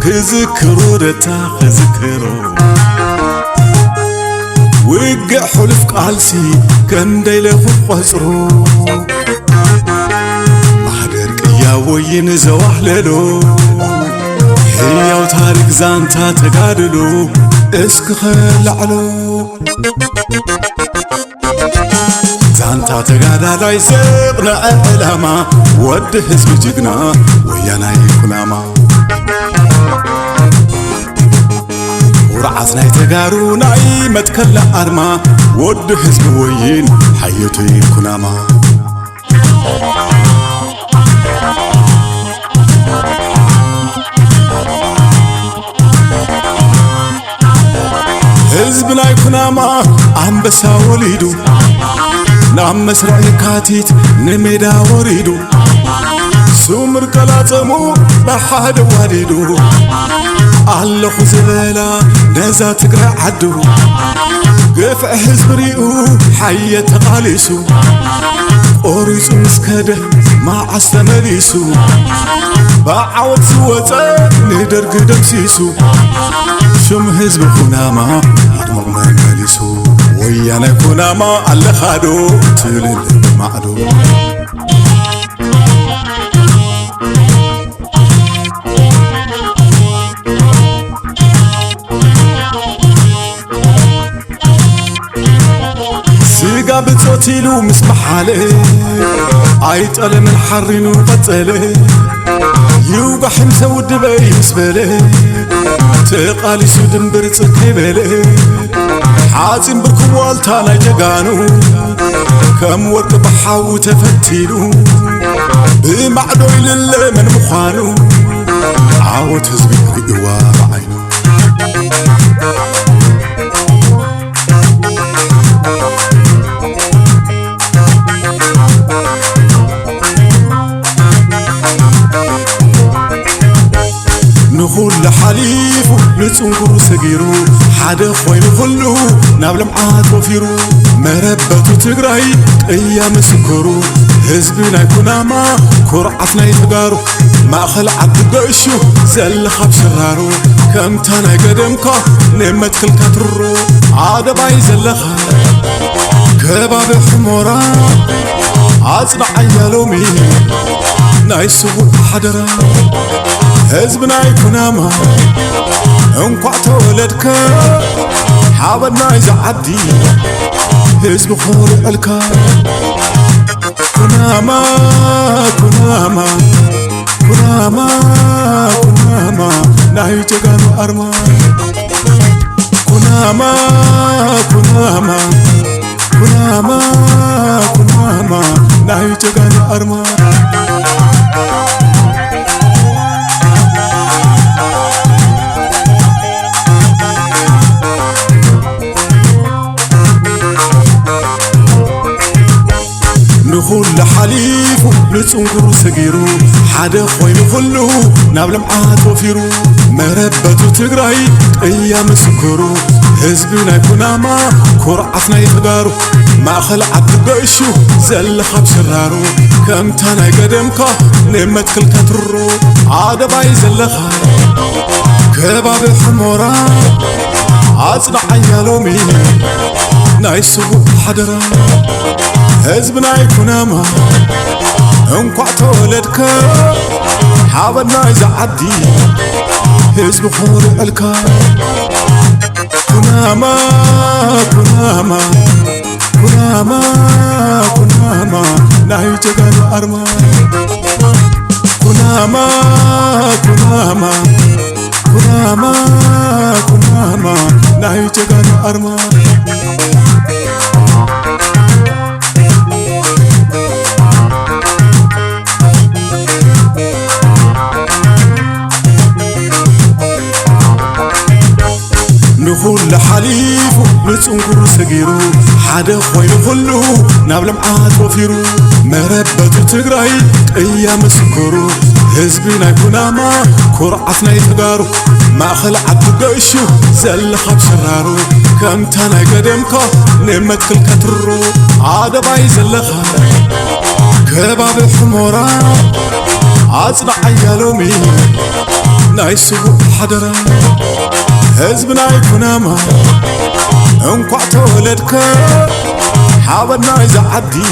كذكرو دتا خذكرو وقع حلف قالسي كم ديله قصرو محدرك يا وين زواحللو هياو تاريخ زانتا تقادلو اسك خلعلو زانتا تقادا لا يسقنا علامة ود حزب جقنا ويانا يكلاما ورعزنا يتقارو ناي متكلا أرما ود حزب وين حياتو يكلاما حزبنا يكلاما عم بسا وليدو نعم مسرع كاتيت نميدا وريدو سومر كلاتمو بحاد واديدو الله خزبلا نزا تقرع عدو قفع حزب ريقو حية قاليسو قريسو مسكده ما عستمريسو باعوت سوتا ندر قدم سيسو شم حزب خناما يدمغ ماليسو ويانا كناما على خادو تلين معدو سيقا بتوتيلو مسمح عليه عيطال من حرينو قتله يوقع حمسة ودبي مسبله تقالي سودن برتك يبله حازم بركم والتانا جقانو كم ورق بحاو تفتيلو بمعدو للي من مخانو عاوت هزبي قدوا بعينو نخول لحليفو نتنقر سقيرو حدا خوين خلو نابل معاد وفيرو مربتو تقراي ايام سكرو حزبنا يكوناما كرعتنا يتقارو ما خل عبد قيشو زل خب شرارو كم تانا قدمكا نمت كل كترو عاد باي زلخا كباب حمورا عزنا عيالومي نايسو حدرا حزبنا يكوناما انقع تولدك حابنا يزعدي حزب خور الكا كوناما كوناما كوناما كوناما ناي تغانو ارما كوناما كوناما كوناما كوناما ناي تغانو ارما نخول لحليفو نتنقر سقيرو حدا خوين خلو نابل معاد وفيرو مربتو تقراي ايام سكرو حزبنا يكوناما كرعتنا يتقارو ما خل عبد قيشو زل خب شرارو كم تانا قدمكا نمت كل كترو عاد باي زلخا كباب حمورا عزنا عيالومي نايسو حدرا حزبنا يكوناما انقع تولدك حابنا يزعدي حزب خور الكا كوناما كوناما كوناما كوناما ناي تغانو ارما كوناما كوناما كوناما كوناما ناي تغانو ارما نخل حليفو نتنقر سجيرو حدا خوين خلو نابلم عاد وفيرو مربط تجراي أيام سكرو حزبنا كناما كرعتنا يتقارو ما خلع عدقشو زل خب شرارو كم تانا قدمكا نمت كل كترو عاد باي زلخا كباب حمورا عزنا عيالومي نايسو حدرا حزبنا يكوناما انقع تولدك حاولنا يزعدي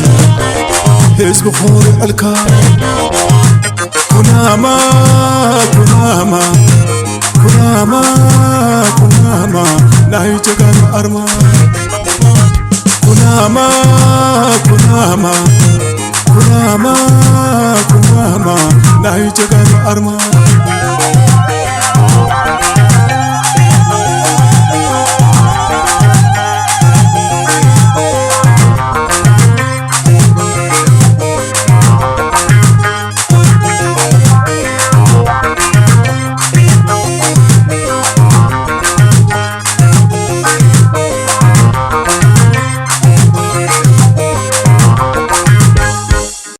حزب خوري الكا كناما كناما كناما كناما ناي جغان أرما كناما كناما كناما كناما ناي جغان أرما